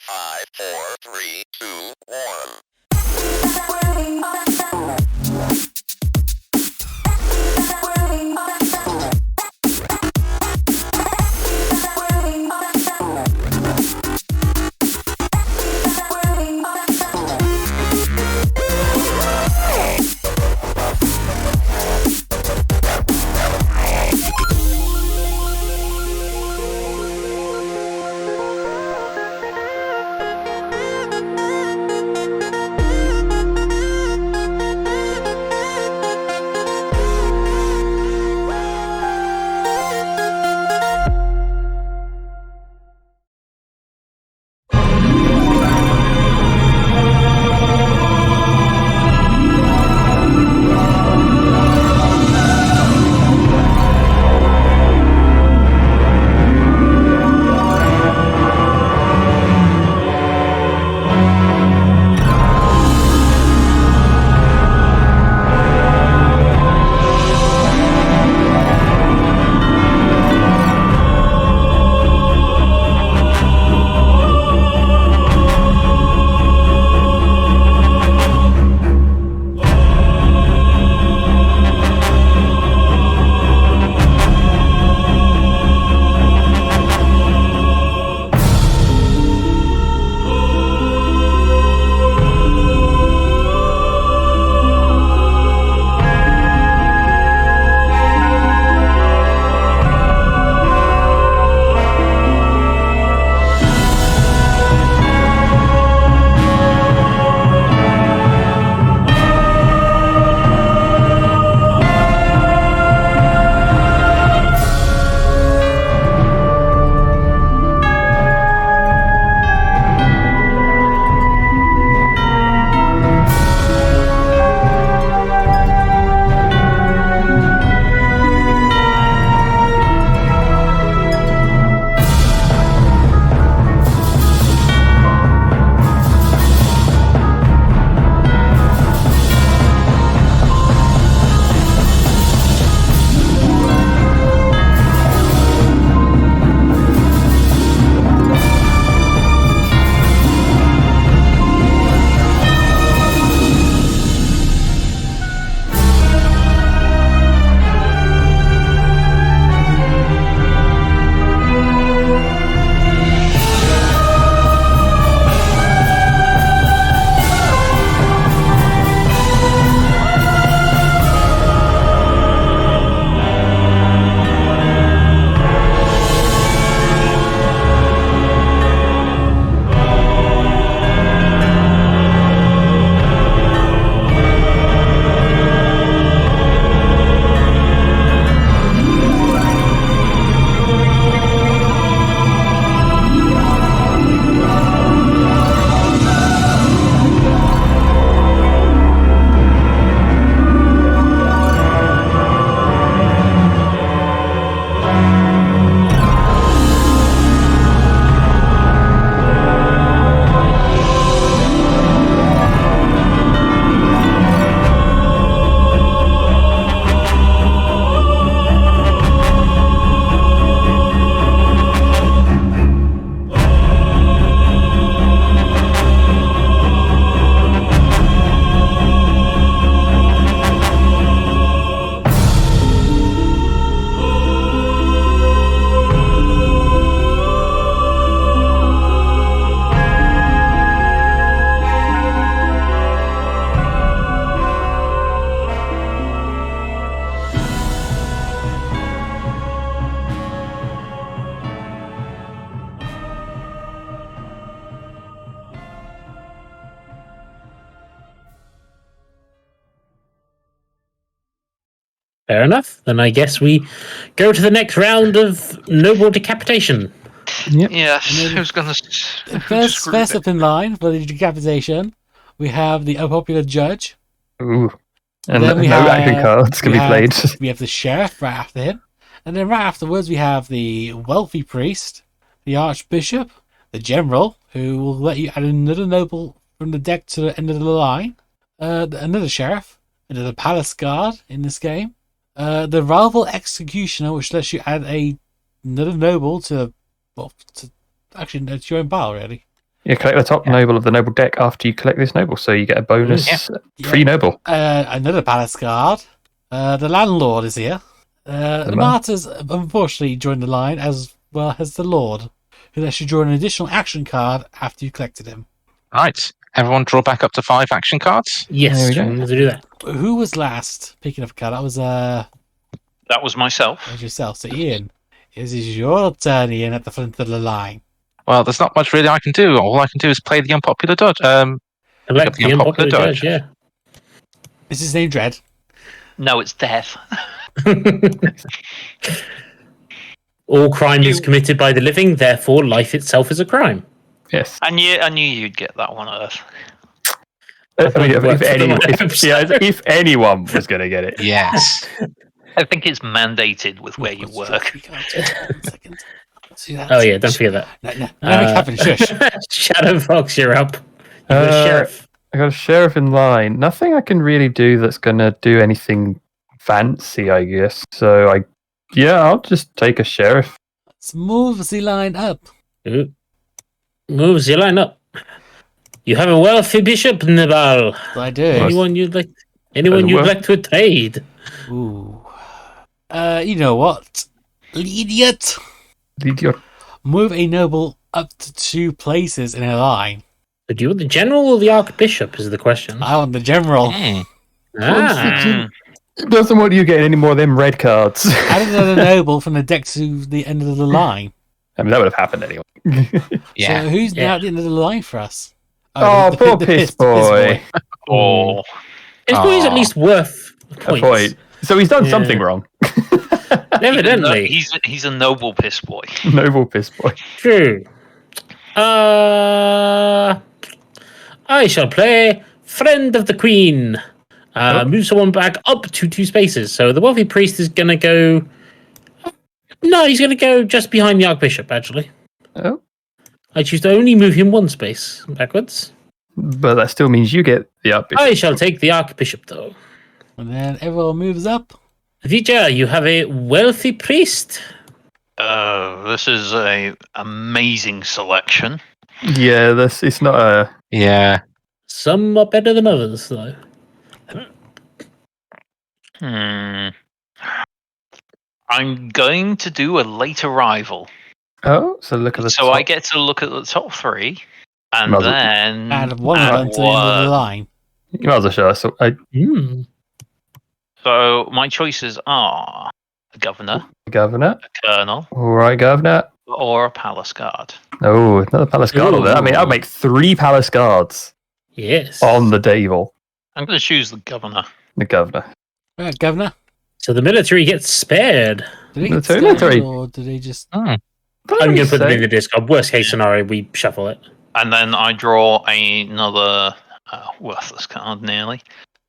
5, 4, 3, 2, 1. Fair enough. Then I guess we go to the next round of noble decapitation. Yep. Yes, And then who's gonna? First up in line for the decapitation, we have the unpopular judge. Ooh. And Then we no have, action cards can be played. We have the sheriff right after him. And then right afterwards, we have the wealthy priest, the archbishop, the general, who will let you add another noble from the deck to the end of the line, another sheriff, another palace guard in this game, the rival executioner, which lets you add another noble to, well, actually, no, to your own pile, really. You collect the top noble of the noble deck after you collect this noble, so you get a bonus free noble. Another palace guard. The landlord is here. The martyrs unfortunately joined the line as well as the lord, who lets you draw an additional action card after you collected him. Right. Everyone draw back up to 5 action cards. Yes, There we go. I'm going to do that. Who was last picking up a card? That was That was myself. yourself. So Ian, this is your turn, Ian, at the front of the line. Well, there's not much really I can do. All I can do is play the unpopular dodge. Elect the unpopular judge, yeah. Is his name Dread? No, it's death. All crime is committed by the living, therefore life itself is a crime. Yes. I knew you'd get that one, Earth. I mean, worked for the if anyone was going to get it. Yes. I think it's mandated with where you work. 1 second. Oh yeah, don't forget that. No, Kevin, shush. Shadow Fox, you're up. You're a sheriff. I got a sheriff in line. Nothing I can really do that's going to do anything fancy, I guess. So I'll just take a sheriff. Let's move the line up. Ooh. Moves your line up. You have a wealthy bishop, Nibal. I do. Anyone you'd like to trade? Ooh. You know what? Idiot. Idiot. Move a noble up to 2 places in a line. Do you want the general or the archbishop is the question. I want the general. It doesn't want you getting any more of them red cards. Add another noble from the deck to the end of the line. I mean, that would have happened anyway. Yeah. So who's now at the end of the line for us? Poor piss boy. Oh, This boy is at least worth A points. point. So he's done something wrong. Evidently. he's a noble piss boy. Noble piss boy. True. I shall play Friend of the Queen. Move someone back up to 2 spaces. So the wealthy priest is going to go... No, he's going to go just behind the archbishop, actually. Oh. I choose to only move him 1 space backwards. But that still means you get the archbishop. I shall take the archbishop, though. And then everyone moves up. Vija, you have a wealthy priest. This is a amazing selection. Yeah, it's not a... Yeah. Some are better than others, though. I'm going to do a late arrival. Oh, so look at the So top. I get to look at the top 3, and Muzzle. then Add one of them to the end of the line. You might as well show us. So, So my choices are a governor, governor. a colonel, All right, governor. or a palace guard. Oh, another palace guard. Ooh. I mean, I'll make 3 palace guards Yes. on the table. I'm going to choose the governor. The governor. Right, Governor. So the military gets spared. Did they get Military. started, or did they just... I'm going to put them in the Discord. Worst case scenario, we shuffle it. And then I draw another worthless card, nearly.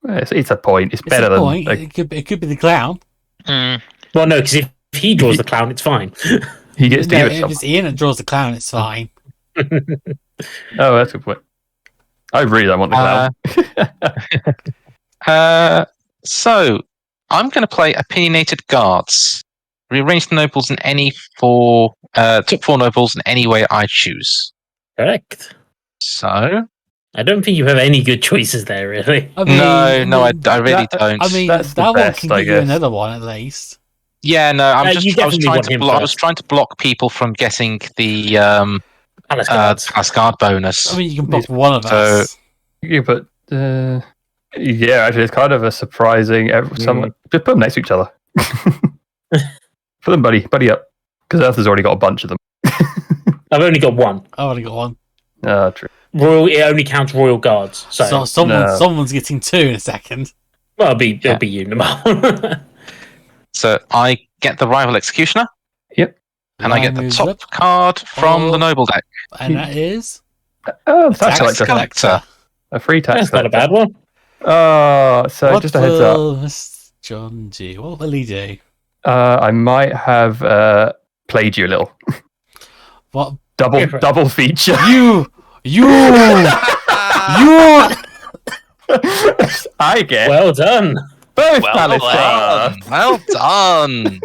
It's a point. It's It's better a than... point. Like, It could be the clown. Mm. Well, no, because if he draws the clown, it's fine. he gets to No, give it if some. it's Ian that draws the clown, it's fine. Oh, that's a good point. I really don't want the clown. So I'm going to play opinionated guards. Rearrange the nobles in any 4 top 4 nobles in any way I choose. Correct. So I don't think you have any good choices there, really. I mean, I really don't. I mean, That's the that one best, can I give you guess. another one at least. Yeah, no, I was you definitely want him I was first. trying to block people from getting the Palace guards. Palace guard bonus. I mean, you can block one of us. You put... yeah, actually, it's kind of a surprising... Someone, just put them next to each other. Put them buddy up. Because Earth already got a bunch of them. I've only got 1. I've only got one. True. Royal. It only counts royal guards. So, Someone's getting 2 in a second. well, it'll be you, Namal. So I get the rival executioner. Yep. And I Line get the moves top up. card from the noble deck. And that is... Oh, the Tax tax collector. collector. A free tax That's not a collector. bad one. Oh, so What just a heads up. will Mr. John do? What will he do? I might have played you a little. What? Double feature. You! I get Well done. both Well palace done. cards. Well done.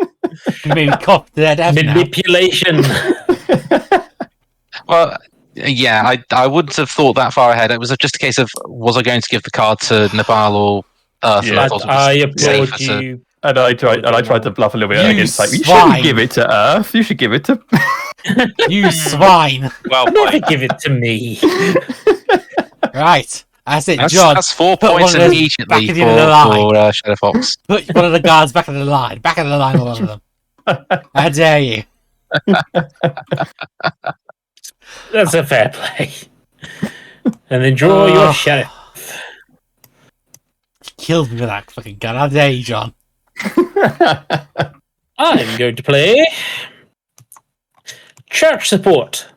You made me cough dead after now. Manipulation. Well, Yeah, I wouldn't have thought that far ahead. It was just a case of, was I going to give the card to Nabal or Earth? And Yeah. I thought it was I applaud safer to- you. And I tried to bluff a little bit You against, like, you swine. shouldn't give it to Earth. You should give it to. You swine. Well Never played. give it to me. Right. That's it, That's, John. that's 4 put points one of those immediately back into the for line. Shadow Fox. Put one of the guards back in the line. Back in the line, one of them. How dare you? That's a fair play. And then draw your Oh. sheriff. You killed me with that fucking gun. How dare you, John? I'm going to play church support.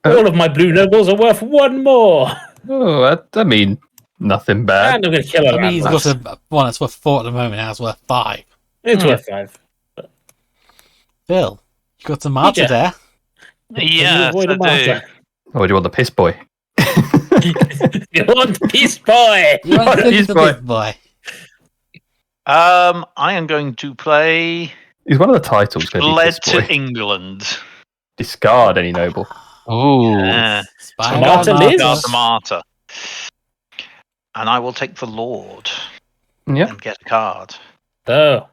All of my blue nobles are worth 1 more. Oh, I mean, nothing bad. And I'm going to kill a I mean, he's landmass. got a one that's worth 4 at the moment. Now it's worth 5. It's worth 5. Phil, you got some martyr Yeah. there. Yes, Avoid a I do. martyr. Or do you want the piss boy? You want peace, boy? You want to He's the boy. big boy. I am going to play He's one of the titles. Maybe Fled piss boy. to England. Discard any noble. Ooh. Yeah. Spider Martyr Martyr. lives. Guard the Martyr. And I will take the Lord Yeah. and get a card. So,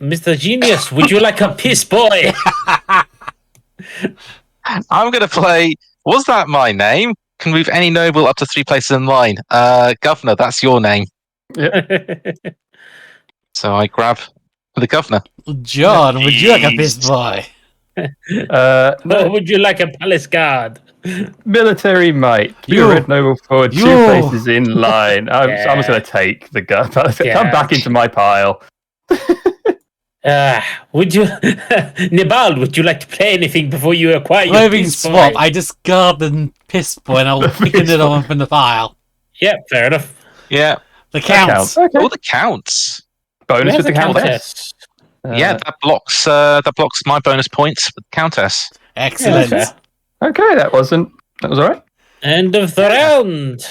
Mr. Genius, would you like a piss boy? I'm going to play. Was that my name? Can move any noble up to 3 places in line. Governor, that's your name. So I grab the governor. John, would you like a piss Jeez. boy? Or would you like a palace guard? Military might. Keep You. a red noble forward 2 You. places in line. I'm just going to take the gun. Come Yeah. back into my pile. Would you, Nibal? Would you like to play anything before you acquire your Roving piss swap. boy? I discard the piss boy and I'll The pick piss it boy. on from the pile. Yeah, fair enough. Yeah. The counts. Okay. Oh, the counts. Bonus Where's with the the countess. Yeah, that blocks my bonus points with Countess. Excellent. Okay. Okay, that was all right. End of the round.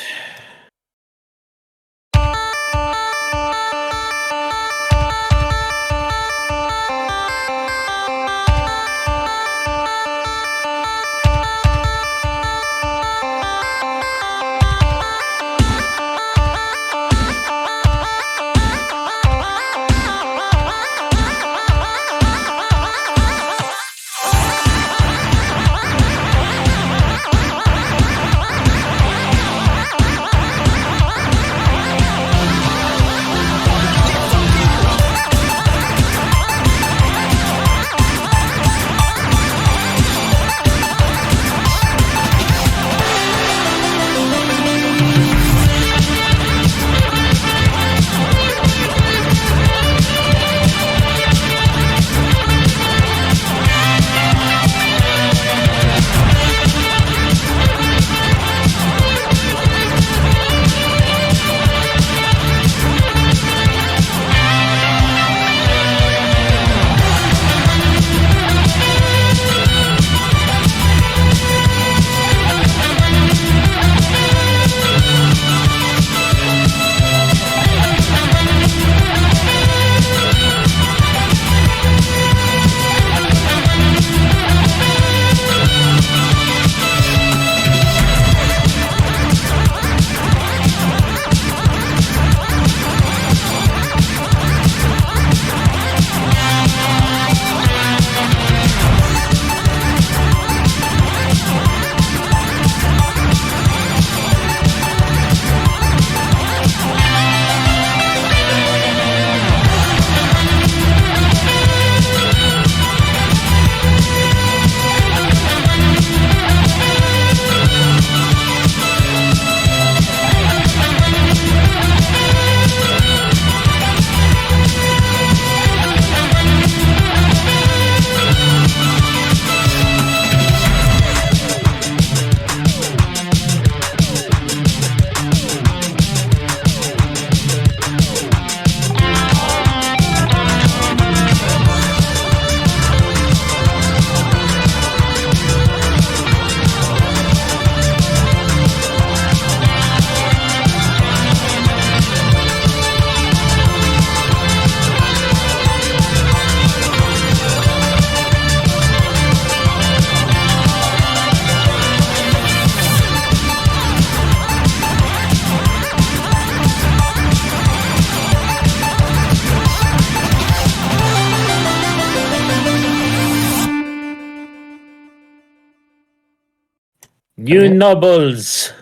New nobles.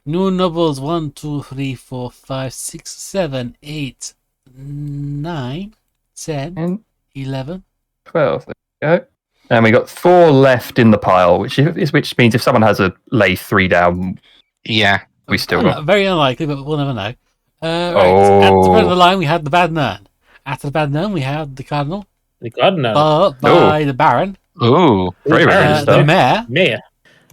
New nobles 1, 2, 3, 4, 5, 6, 7, 8, 9, 10, And 11. 12. There we go. And we got 4 left in the pile, which means if someone has a lay 3 down, Yeah. we still got. Very unlikely, but we'll never know. Right. At the front of the line, we had the Bad Nun. After the Bad Nun, we had the Cardinal. The Cardinal. But by the Baron. Ooh. Very rare The stuff. Mayor. Mayor.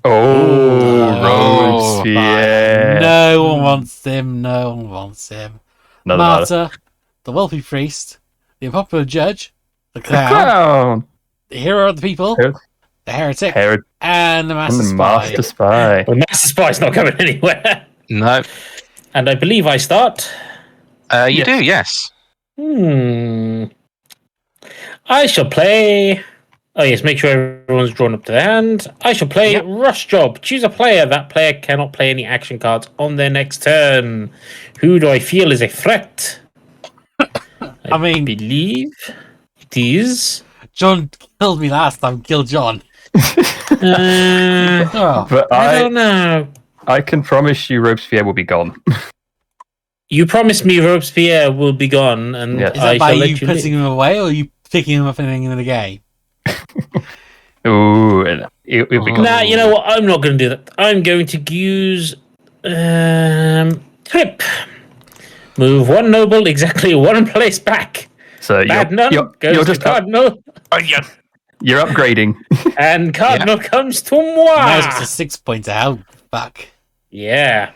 Oh, Robespierre. No one wants him. No one wants him. Another matter. Martyr. The wealthy priest. The unpopular judge. The The clown. clown. The hero of the people. Her- The heretic. Herod And the and master the spy. master spy. Well, Master Spy's not going anywhere. No. And I believe I start. You Yes. do, yes. I shall play. Oh, yes, make sure everyone's drawn up to their hand. I shall play Rush Job. Choose a player. That player cannot play any action cards on their next turn. Who do I feel is a threat? I mean, believe it is. John killed me last time. Kill John. Oh, But I don't know. I can promise you Robespierre will be gone. You promised me Robespierre will be gone, and Yes. is I that by shall you let you putting live. him away, or you picking him up and in the game? Ooh, and it'll be gone. Nah, you know what? I'm not going to do that. I'm going to use Trip. Move 1 noble exactly 1 place back. So Bad Nun you're goes just to Cardinal, you're upgrading. and Cardinal comes to Now it's moi. a 6 pointer out back. Yeah.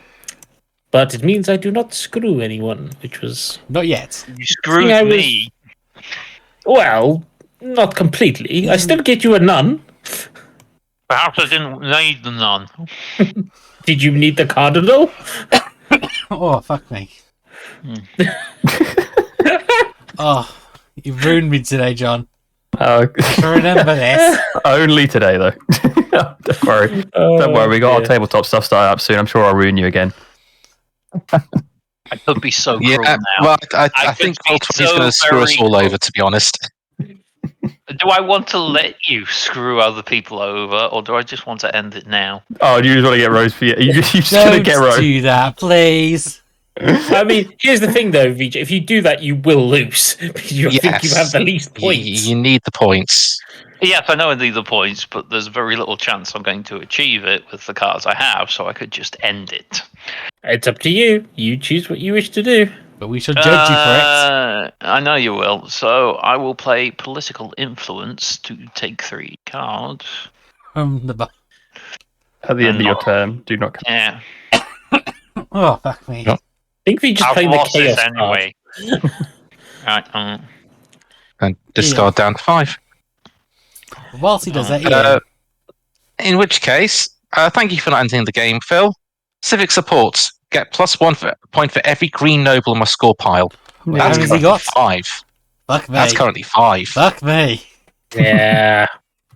But it means I do not screw anyone, which was... Not yet. You screwed I was- me. Well, not completely. I still get you a nun. Perhaps I didn't need the nun. Did you need the Cardinal? Oh, fuck me. Oh, you've ruined me today, John. So remember this. Only today, though. Don't worry. Don't worry. We got our tabletop stuff started up soon. I'm sure I'll ruin you again. I could be so cruel Yeah, now. well, I I think could be Roll20 is so going to screw us very all over, close. to be honest. Do I want to let you screw other people over, or do I just want to end it now? Oh, you just want to get Rose for you? You just want to Don't get Rose. do that, please. I mean, here's the thing, though, Vijay. If you do that, you will lose. Because you think you have the least points. You need the points. Yes, I know I need the points, but there's very little chance I'm going to achieve it with the cards I have, so I could just end it. It's up to you. You choose what you wish to do. But we shall judge you for it. I know you will. So I will play Political Influence to take 3 cards. From the At the end of your turn, do not. Yeah, Oh, fuck me. Yep. I think we just I've played the lost chaos this card. anyway. Right, And discard down to 5. Whilst he does that, In which case, thank you for not ending the game, Phil. Civic support. Get +1 point for every green noble in my score pile. How That's many has he currently got? 5. Fuck me. That's currently 5. Fuck me. Yeah.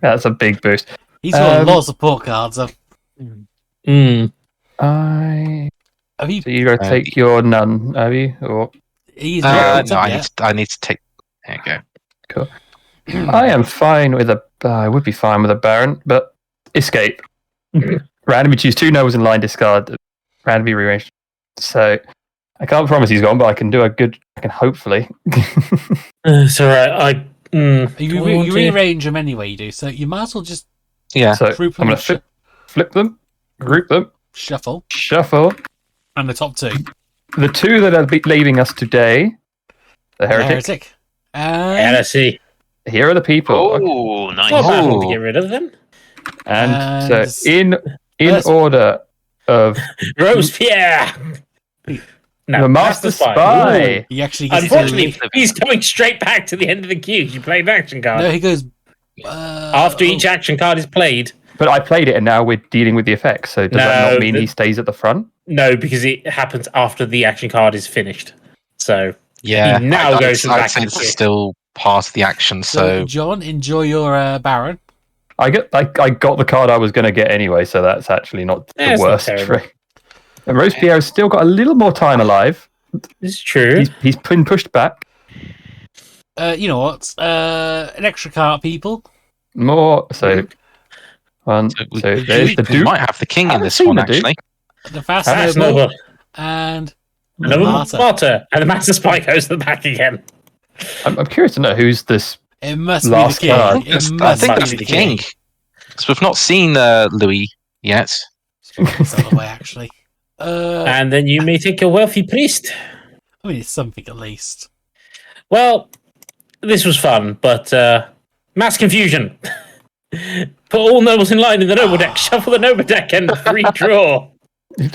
That's a big boost. He's got a lot of support cards. Mm. Have you? So you got to take your nun, have you? Or He's not picked No, up I yet. need to take. There you go. I am fine with a. I would be fine with a Baron, but escape. Randomly choose 2 nobles in line, discard. Randomly rearrange. So I can't promise he's gone, but I can do a good. I can hopefully. It's alright. You rearrange them anyway, you do. So you might as well just Yeah. So group I'm them, going to flip them, group them, shuffle, shuffle. and the top 2. The 2 that are leaving us today, the heretic. And Heresy. Here are the people. Oh, nice. Not a bad one to Oh. get rid of them. And And so in first- order of Robespierre. No, the Master Spy. he actually gets Unfortunately, to he's going straight back to the end of the queue. You play an action card. No, he goes After each action card is played. But I played it and now we're dealing with the effects. So does that No, not mean the- he stays at the front? No, because it happens after the action card is finished. So Yeah. He now I'd goes say back it's into it. still part of the action, So, so John, enjoy your Baron. I got the card I was going to get anyway, so that's actually not Yeah, the it's not worst. terrible. Trick. And Robespierre has still got a little more time alive. this is true. He's been pushed back. You know what? An extra card, people. More. So One, So so there's the we Duke. might have the king in Haven't this seen one, the Duke. actually. The fast Fast noble noble. and the Another martyr. martyr. And the master spy goes to the back again. I'm curious to know who's this. It must Last be the king. card. It I must think be that's the the king. Because we've not seen Louis yet. It's out of the way, actually. And then you may take your wealthy priest. I mean, it's something at least. Well, this was fun, but mass confusion. Put all nobles in line in the noble deck, shuffle the noble deck, and redraw. Wait,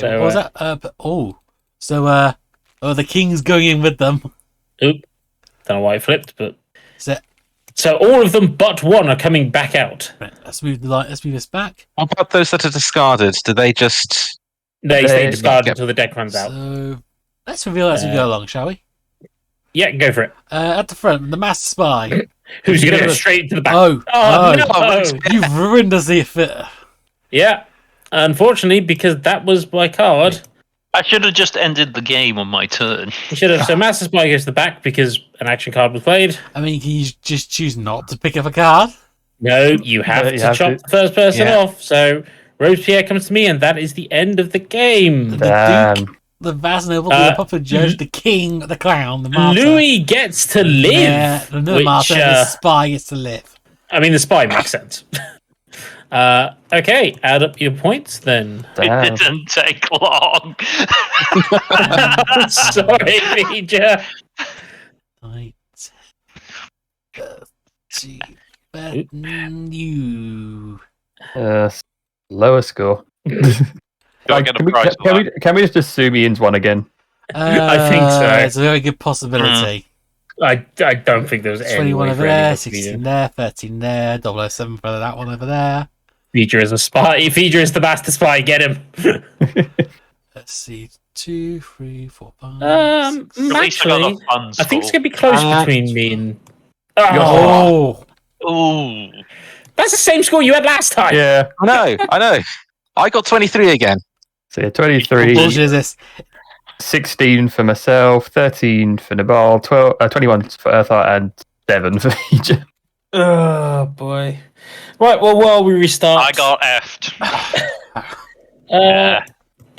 So, what was that? The king's going in with them. Oop. Don't know why it flipped, but. So, So all of them but one are coming back out. right, let's move the line. Let's move this back. What about those that are discarded? Do they just... They They- stay discarded Yep. until the deck runs out. So let's reveal as we go along, shall we? Yeah, go for it. At the front, the master spy. Who's going to Yeah. go straight to the back? Oh, no! You've ruined us the affair. Yeah, unfortunately, because that was my card. I should have just ended the game on my turn. You should have. So Master Spy goes to the back because an action card was played. I mean, can you just choose not to pick up a card? No, you have No, to you have chop to. the first person Yeah. off. So Robespierre comes to me, and that is the end of the game. The Duke, Damn. the vast noble, the puppet judge, the king, the clown, the martyr. Louis gets to live. Yeah, the which, martyr, the spy gets to live. I mean, the spy makes sense. Okay, add up your points then. Damn. It didn't take long. Sorry, Major. Right. You. Lower score. Do I get a can, we, prize for that? can we just assume Ian's won again? I think so. It's a very good possibility. I don't think there was any 21 way over for anyone there, to 16 there, 13 there, 007 for that one over there. Feature is a spy. Feature is the master spy. Get him. Let's see. 2, 3, 4, 5. At least I got Actually, a fun I think it's score. gonna be close Ah. between me and. Oh! Ooh. That's the same score you had last time. Yeah. I know. I got 23 again. So yeah, 23, Bullshit is this? 16 for myself, 13 for Nabal, 21 for Earthheart, and 7 for Feature. Oh boy. Right. Well, while we restart, I got effed. Uh,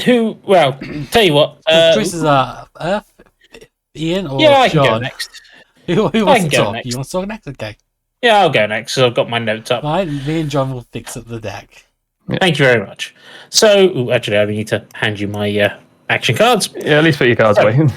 who? Well, tell you what. Choices are Earth, Ian, or Yeah, I can go John. next. Who I wants can to go talk? next. You want to talk next? Okay. Yeah, I'll go next because I've got my notes up. Right, me and John will fix up the deck. Thank you very much. So, actually, I need to hand you my action cards. Yeah, at least put your cards So- away.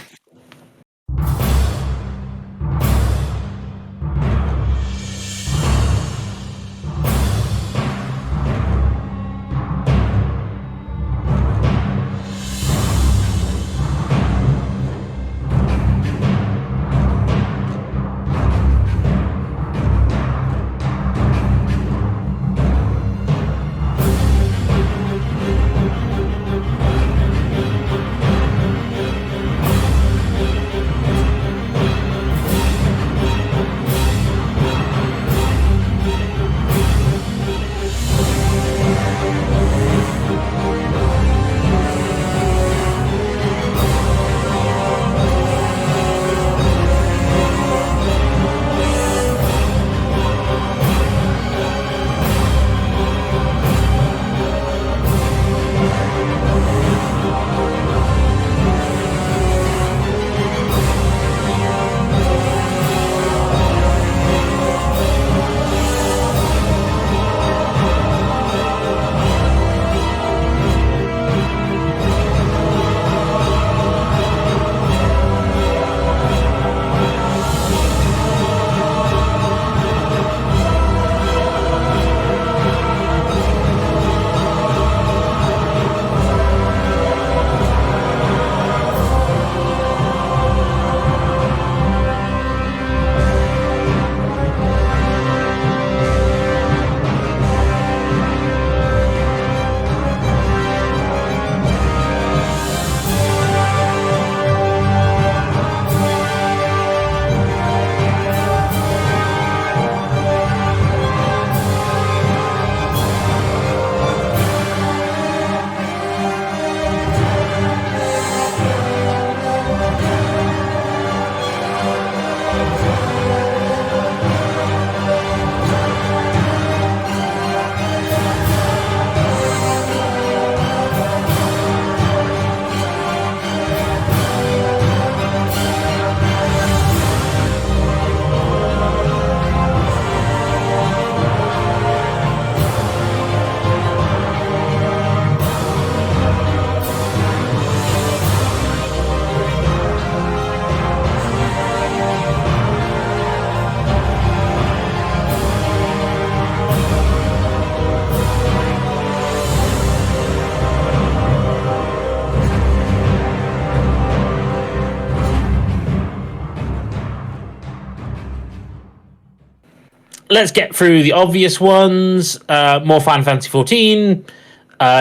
let's get through the obvious ones. More Final Fantasy 14,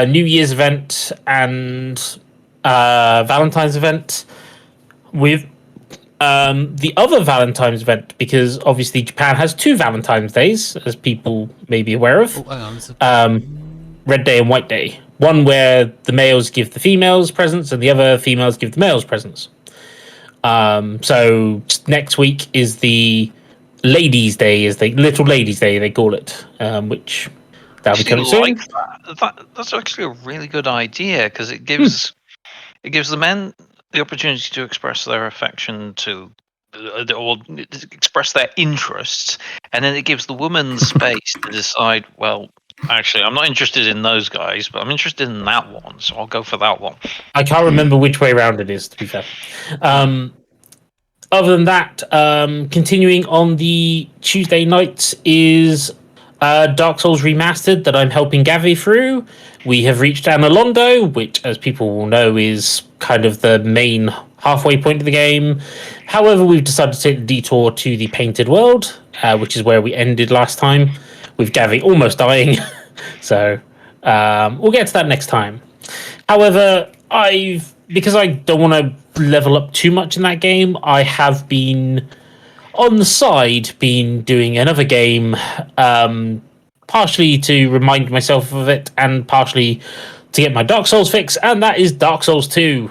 New Year's event, and Valentine's event. With the other Valentine's event, because obviously Japan has 2 Valentine's Days, as people may be aware of. Oh, hang on. Red Day and White Day. One where the males give the females presents and the other females give the males presents. So next week is the Ladies' Day, is the Little Ladies' Day they call it, which that'll be coming soon. That's actually a really good idea because it gives the men the opportunity to express their affection to or express their interests, and then it gives the woman space to decide, well, actually, I'm not interested in those guys, but I'm interested in that one, so I'll go for that one. I can't remember which way around it is, to be fair. Other than that, continuing on the Tuesday nights is Dark Souls Remastered that I'm helping Gavi through. We have reached Analondo, which, as people will know, is kind of the main halfway point of the game. However, we've decided to take the detour to the Painted World, which is where we ended last time, with Gavi almost dying. So we'll get to that next time. However, because I don't want to level up too much in that game, I have been on the side doing another game, partially to remind myself of it and partially to get my Dark Souls fix, and that is Dark Souls 2,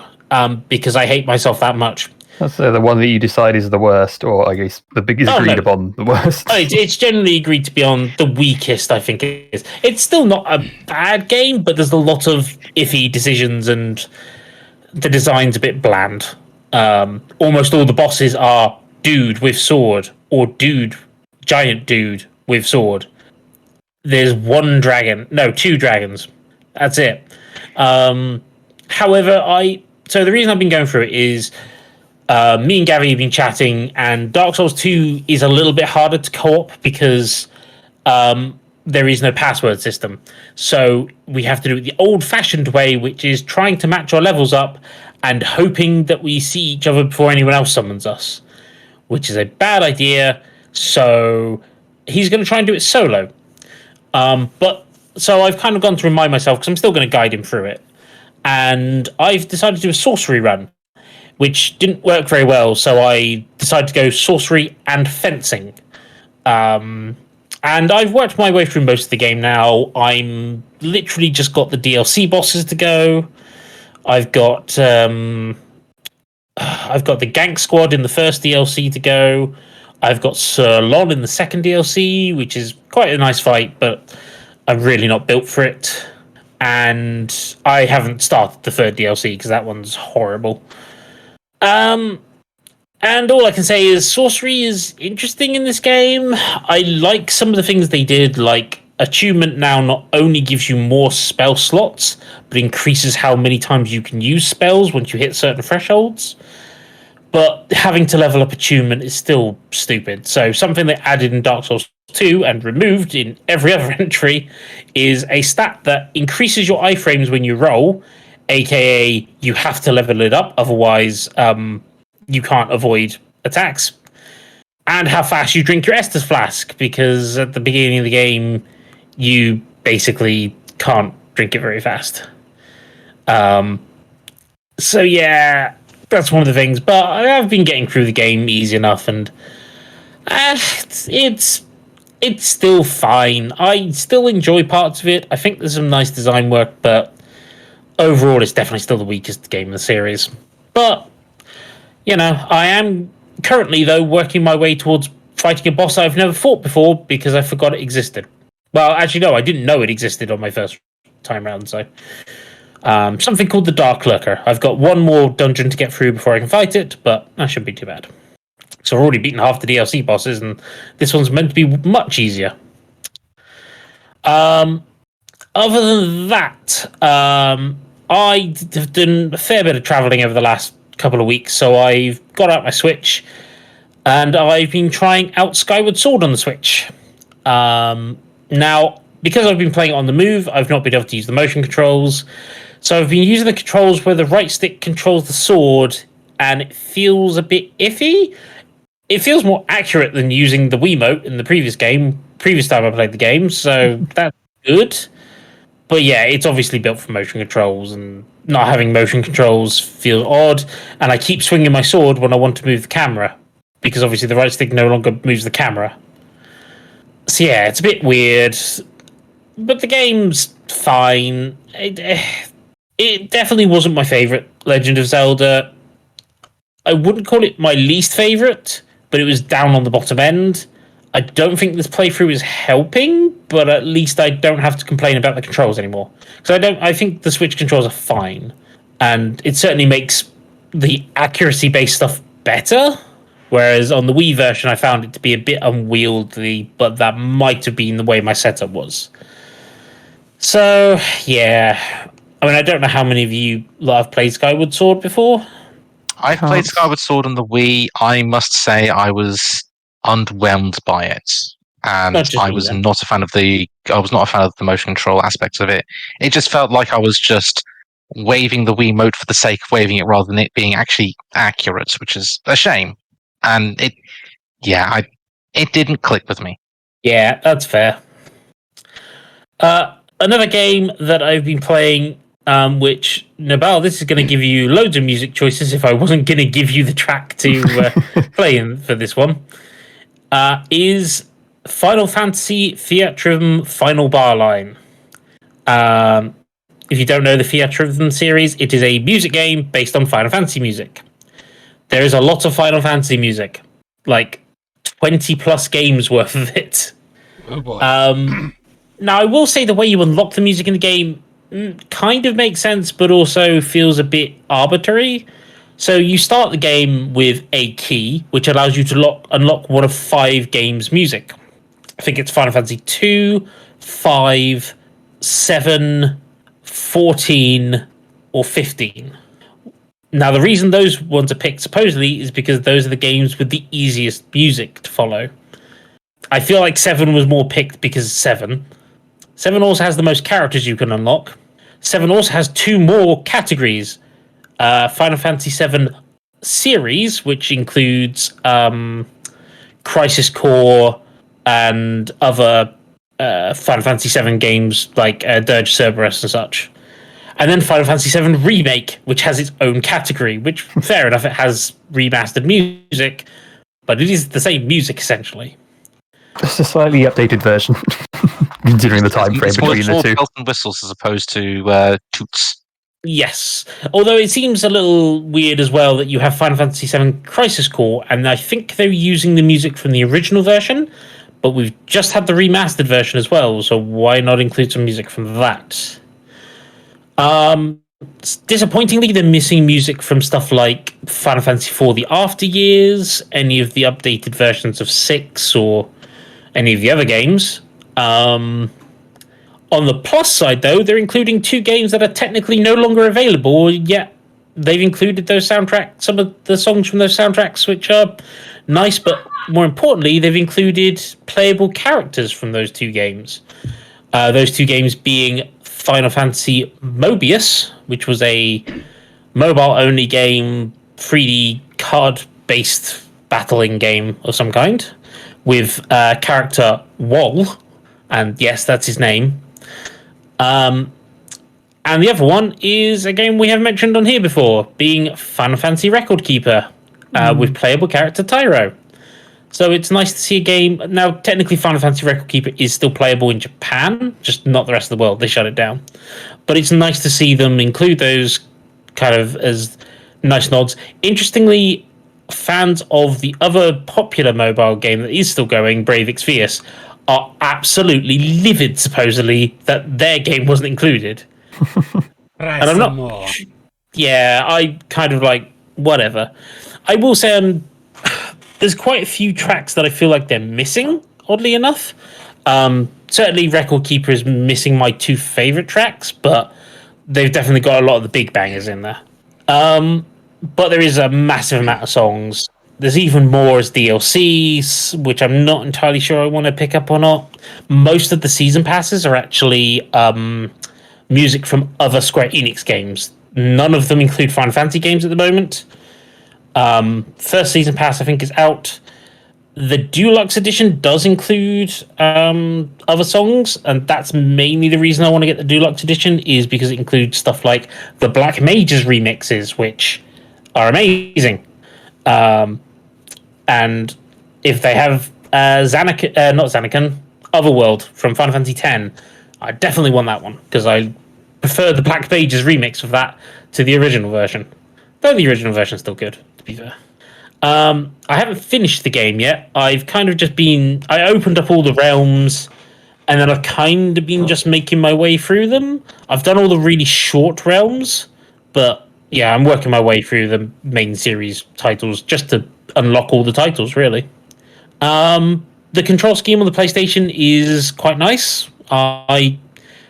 because I hate myself that much. That's the one that you decide is the worst, or I guess the biggest agreed upon the worst. It's generally agreed to be on the weakest, I think it is. It's still not a bad game, but there's a lot of iffy decisions and the design's a bit bland. Almost all the bosses are dude with sword or giant dude with sword. There's 2 dragons. That's it. However, so the reason I've been going through it is me and Gary have been chatting, and Dark Souls 2 is a little bit harder to co-op because there is no password system. So we have to do it the old-fashioned way, which is trying to match our levels up and hoping that we see each other before anyone else summons us, which is a bad idea. So he's going to try and do it solo. But so I've kind of gone to remind myself, because I'm still going to guide him through it. And I've decided to do a sorcery run, which didn't work very well. So I decided to go sorcery and fencing. And I've worked my way through most of the game now. I'm literally just got the DLC bosses to go. I've got the Gank Squad in the first DLC to go. I've got Sir Lon in the second DLC, which is quite a nice fight, but I'm really not built for it. And I haven't started the third DLC because that one's horrible. And all I can say is sorcery is interesting in this game. I like some of the things they did, like attunement now not only gives you more spell slots, but increases how many times you can use spells once you hit certain thresholds. But having to level up attunement is still stupid. So something they added in Dark Souls 2 and removed in every other entry is a stat that increases your iframes when you roll, aka you have to level it up, otherwise you can't avoid attacks. And how fast you drink your Estus Flask, because at the beginning of the game, you basically can't drink it very fast. So yeah, that's one of the things. But I've been getting through the game easy enough, and it's still fine. I still enjoy parts of it. I think there's some nice design work, but overall, it's definitely still the weakest game in the series. But you know, I am currently, though, working my way towards fighting a boss I've never fought before because I forgot it existed. Well, actually, no, I didn't know it existed on my first time round, so... something called the Dark Lurker. I've got one more dungeon to get through before I can fight it, but that shouldn't be too bad. So I've already beaten half the DLC bosses, and this one's meant to be much easier. Other than that, I have done a fair bit of travelling over the last couple of weeks, so I've got out my Switch and I've been trying out Skyward Sword on the Switch. Now, because I've been playing it on the move, I've not been able to use the motion controls, so I've been using the controls where the right stick controls the sword, and it feels a bit iffy. It feels more accurate than using the Wiimote in the previous game, previous time I played the game, so that's good. But yeah, it's obviously built for motion controls, and not having motion controls feels odd. And I keep swinging my sword when I want to move the camera, because obviously the right stick no longer moves the camera. So yeah, it's a bit weird, but the game's fine. It definitely wasn't my favorite Legend of Zelda. I wouldn't call it my least favorite, but it was down on the bottom end. I don't think this playthrough is helping, but at least I don't have to complain about the controls anymore. Because I think the Switch controls are fine, and it certainly makes the accuracy-based stuff better. Whereas on the Wii version, I found it to be a bit unwieldy, but that might have been the way my setup was. So yeah, I mean, I don't know how many of you have played Skyward Sword before. I've played Skyward Sword on the Wii. I must say I was underwhelmed by it, and I was not a fan of the motion control aspects of it. It just felt like I was just waving the Wiimote for the sake of waving it rather than it being actually accurate, which is a shame. And it didn't click with me. Yeah, that's fair. Another game that I've been playing, which, Nabal, this is going to give you loads of music choices if I wasn't going to give you the track to play in for this one, is Final Fantasy Theatrhythm Final Bar Line. If you don't know the Theatrhythm series, it is a music game based on Final Fantasy music. There is a lot of Final Fantasy music, like 20 plus games worth of it. Oh boy. Now, I will say the way you unlock the music in the game kind of makes sense, but also feels a bit arbitrary. So you start the game with a key, which allows you to unlock one of 5 games' music. I think it's Final Fantasy 2, 5, 7, 14, or 15. Now, the reason those ones are picked, supposedly, is because those are the games with the easiest music to follow. I feel like 7 was more picked because 7. 7 also has the most characters you can unlock. 7 also has 2 more categories. Final Fantasy VII series, which includes Crisis Core and other Final Fantasy VII games like Dirge Cerberus and such. And then Final Fantasy VII Remake, which has its own category, which, fair enough, it has remastered music, but it is the same music, essentially. It's a slightly updated version, considering the time frame between the two. Bells and whistles as opposed to toots. Yes. Although it seems a little weird as well that you have Final Fantasy VII Crisis Core, and I think they're using the music from the original version, but we've just had the remastered version as well, so why not include some music from that? Disappointingly, they're missing music from stuff like Final Fantasy IV The After Years, any of the updated versions of 6, or any of the other games. On the plus side, though, they're including 2 games that are technically no longer available, yet they've included those soundtracks, some of the songs from those soundtracks, which are nice, but more importantly, they've included playable characters from those 2 games. Those 2 games being Final Fantasy Mobius, which was a mobile-only game, 3D card-based battling game of some kind, with character Wall, and yes, that's his name. And the other one is a game we have mentioned on here before, being Final Fantasy Record Keeper, with playable character Tyro. So it's nice to see a game. Now, technically, Final Fantasy Record Keeper is still playable in Japan, just not the rest of the world. They shut it down. But it's nice to see them include those kind of as nice nods. Interestingly, fans of the other popular mobile game that is still going, Brave Exvius, are absolutely livid, supposedly, that their game wasn't included. And I'm not... More. Yeah, I kind of like, whatever. I will say there's quite a few tracks that I feel like they're missing, oddly enough. Certainly Record Keeper is missing my 2 favourite tracks, but they've definitely got a lot of the big bangers in there. But there is a massive amount of songs. There's even more as DLCs, which I'm not entirely sure I want to pick up or not. Most of the season passes are actually music from other Square Enix games. None of them include Final Fantasy games at the moment. First season pass, I think, is out. The Deluxe Edition does include other songs, and that's mainly the reason I want to get the Deluxe Edition, is because it includes stuff like the Black Mages remixes, which are amazing. And if they have not Zanakin, Otherworld from Final Fantasy X, I definitely want that one, because I prefer the Black Mages remix of that to the original version. Though the original version is still good, to be fair. I haven't finished the game yet. I've kind of just been... I opened up all the realms, and then I've kind of been just making my way through them. I've done all the really short realms, but yeah, I'm working my way through the main series titles just to unlock all the titles, really. The control scheme on the PlayStation is quite nice. I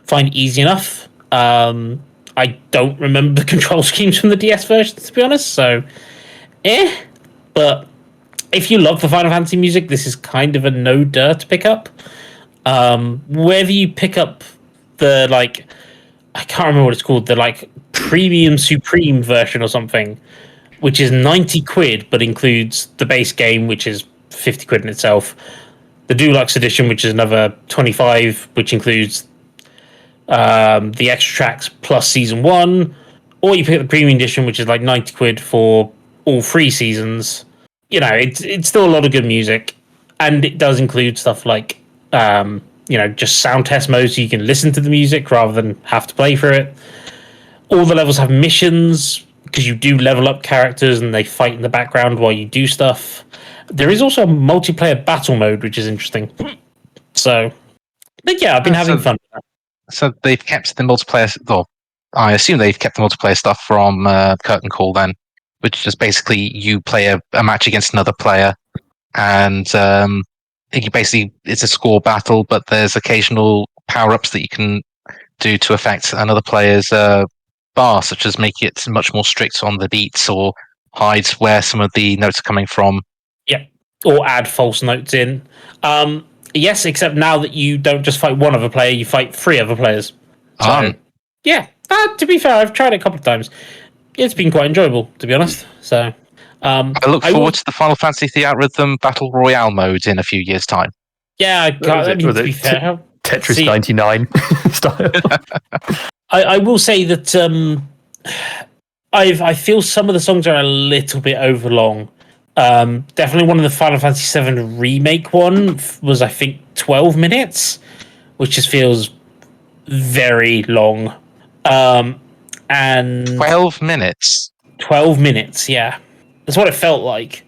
find it easy enough. I don't remember the control schemes from the DS version, to be honest, so... But if you love the Final Fantasy music, this is kind of a no-dirt to pick up. Whether you pick up the, like... I can't remember what it's called, the, like, Premium Supreme version or something, which is 90 quid, but includes the base game, which is 50 quid in itself. The Deluxe Edition, which is another 25, which includes the extra tracks plus Season 1. Or you pick up the Premium Edition, which is like 90 quid for all 3 seasons. You know, it's still a lot of good music. And it does include stuff like, just sound test modes so you can listen to the music rather than have to play for it. All the levels have missions, because you do level up characters and they fight in the background while you do stuff. There is also a multiplayer battle mode, which is interesting. So, but yeah, I've been having fun with that. So they've kept the multiplayer... Well, I assume they've kept the multiplayer stuff from Curtain Call then, which is basically you play a match against another player, and you basically, it's a score battle, but there's occasional power-ups that you can do to affect another player's bar, such as make it much more strict on the beats or hide where some of the notes are coming from. Yeah, or add false notes in. Yes, except now that you don't just fight one other player, you fight 3 other players. So, yeah, to be fair, I've tried it a couple of times. It's been quite enjoyable, to be honest. So, I look forward to the Final Fantasy Theatrhythm Battle Royale mode in a few years' time. Yeah, to be fair, Tetris 99 style. I will say that I feel some of the songs are a little bit overlong. Definitely one of the Final Fantasy VII remake one was, I think, 12 minutes, which just feels very long. And 12 minutes? 12 minutes, yeah. That's what it felt like.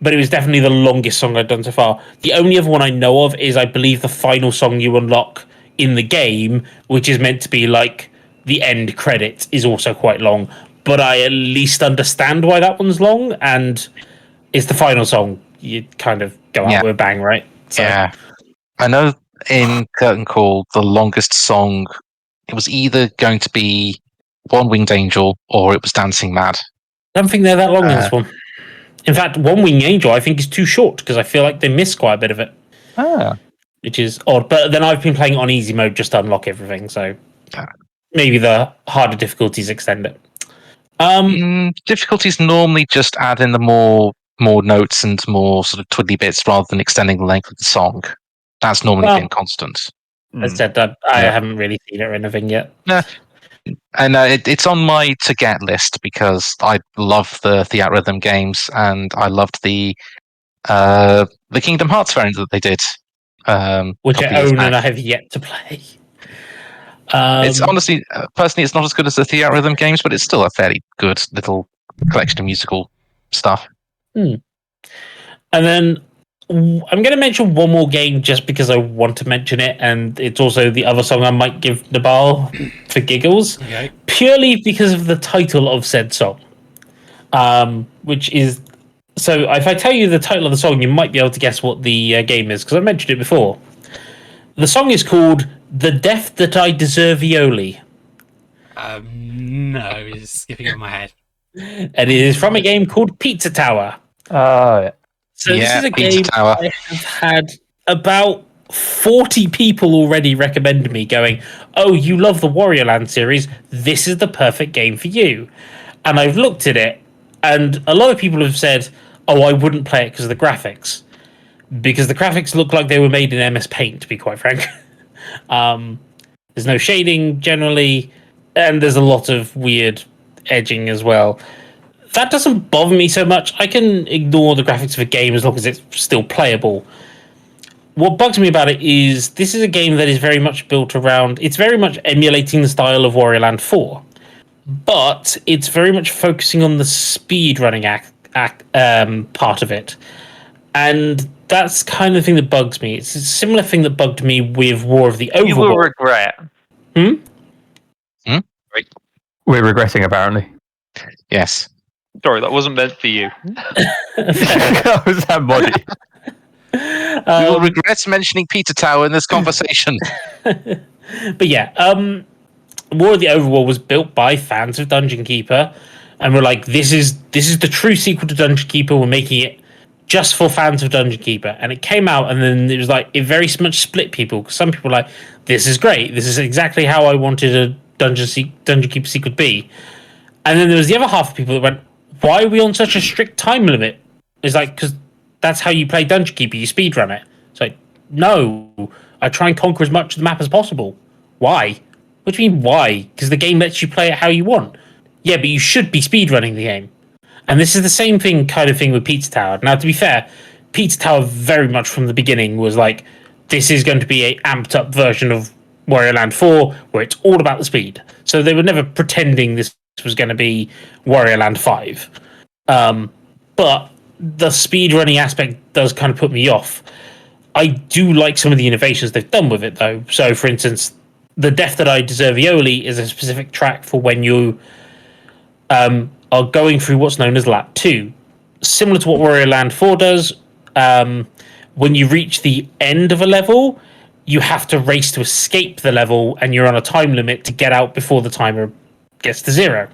But it was definitely the longest song I've done so far. The only other one I know of is, I believe, the final song you unlock in the game, which is meant to be like the end credits, is also quite long. But I at least understand why that one's long, and it's the final song. You kind of go out with a bang, right? So. Yeah. I know in Curtain Call, the longest song, it was either going to be One Winged Angel or it was Dancing Mad. I don't think they're that long in this one. In fact, One Winged Angel I think is too short, because I feel like they missed quite a bit of it. Which is odd. But then I've been playing on easy mode just to unlock everything, so maybe the harder difficulties extend it. Difficulties normally just add in the more notes and more sort of twiddly bits rather than extending the length of the song. That's normally been constant. As I said, I haven't really seen it or anything yet. And it's on my to-get list because I love the Theatrhythm games, and I loved the Kingdom Hearts variant that they did. Which I own and I have yet to play. It's honestly, personally, it's not as good as the Theatrhythm games, but it's still a fairly good little collection of musical stuff. And then I'm going to mention one more game just because I want to mention it, and it's also the other song I might give Nabal for giggles, purely because of the title of said song, which is... So if I tell you the title of the song, you might be able to guess what the game is, because I mentioned it before. The song is called The Death That I Deservioli. No, it's skipping over my head. And it is from a game called Pizza Tower. So this is a game I have had about 40 people already recommend me, going, oh, you love the Warrior Land series, this is the perfect game for you. And I've looked at it, and a lot of people have said, oh, I wouldn't play it because of the graphics. because the graphics look like they were made in MS Paint, to be quite frank. There's no shading generally, and there's a lot of weird edging as well. That doesn't bother me so much. I can ignore the graphics of a game as long as it's still playable. What bugs me about it is this is a game that is very much built around... It's very much emulating the style of Wario Land 4, but it's very much focusing on the speedrunning part of it. And that's kind of the thing that bugs me. It's a similar thing that bugged me with War of the Overworld. You will regret. We're regretting, apparently. Yes. Sorry, that wasn't meant for you. That was that body. We will regret mentioning Peter Tower in this conversation. But yeah, War of the Overworld was built by fans of Dungeon Keeper, and we're like, this is the true sequel to Dungeon Keeper. We're making it just for fans of Dungeon Keeper. And it came out, and then it was like, it very much split people, because some people were like, this is great, this is exactly how I wanted a Dungeon Keeper sequel to be. And then there was the other half of people that went, why are we on such a strict time limit? It's like, because that's how you play Dungeon Keeper, you speedrun it. It's like, no, I try and conquer as much of the map as possible. Why? What do you mean, why? Because the game lets you play it how you want. Yeah, but you should be speedrunning the game. And this is the same kind of thing with Pizza Tower. Now, to be fair, Pizza Tower very much from the beginning was like, this is going to be a amped up version of Wario Land 4, where it's all about the speed. So they were never pretending this was going to be Wario Land 5. But the speedrunning aspect does kind of put me off. I do like some of the innovations they've done with it, though. So, for instance, the Death That I Deservioli is a specific track for when you are going through what's known as Lap 2. Similar to what Wario Land 4 does, when you reach the end of a level, you have to race to escape the level, and you're on a time limit to get out before the timer gets to 0.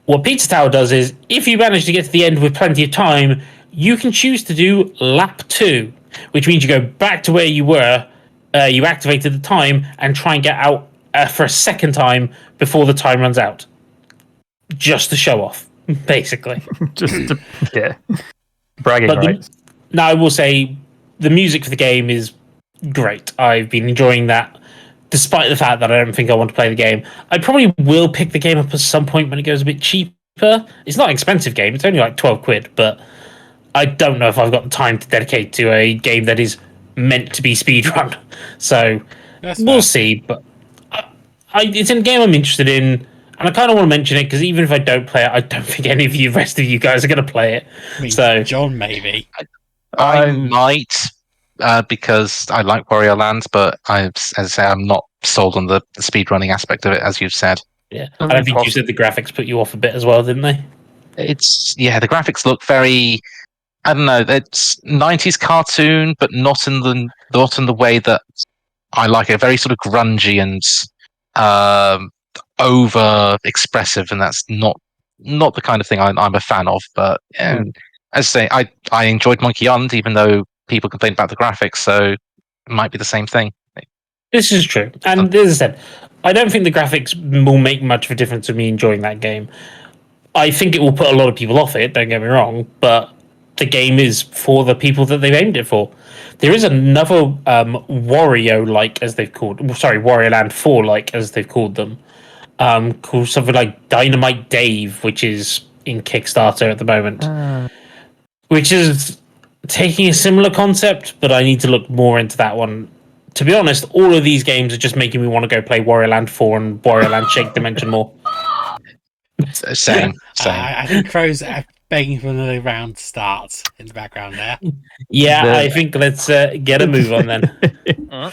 What Pizza Tower does is, if you manage to get to the end with plenty of time, you can choose to do Lap 2, which means you go back to where you were, you activated the time, and try and get out for a second time before the time runs out. Just to show off, basically. Bragging rights. Now, I will say, the music for the game is great. I've been enjoying that, despite the fact that I don't think I want to play the game. I probably will pick the game up at some point when it goes a bit cheaper. It's not an expensive game. It's only like 12 quid, but I don't know if I've got the time to dedicate to a game that is meant to be speedrun. So we'll see. But it's a game I'm interested in, and I kind of want to mention it because even if I don't play it, I don't think any of you, rest of you guys, are going to play it. I mean, so John, maybe. I might, because I like Wario Land, but as I say, I'm not sold on the speedrunning aspect of it, as you've said. Yeah, and I think you said the graphics put you off a bit as well, didn't they? The graphics look very, I don't know, it's 90s cartoon, but not in the way that I like it. Very sort of grungy and over expressive, and that's not the kind of thing I'm a fan of. But as I say, I enjoyed Monkey Island, even though people complained about the graphics, so it might be the same thing. This is true. And as I said, I don't think the graphics will make much of a difference to me enjoying that game. I think it will put a lot of people off it, don't get me wrong, but the game is for the people that they've aimed it for. There is another Wario-like, as they've called... Sorry, Wario Land 4-like, as they've called them, called something like Dynamite Dave, which is in Kickstarter at the moment. Which is taking a similar concept, but I need to look more into that one. To be honest, all of these games are just making me want to go play Wario Land 4 and Wario Land Shake Dimension more. Same. I think Crow's begging for another round to start in the background there. Yeah, I think let's get a move on then.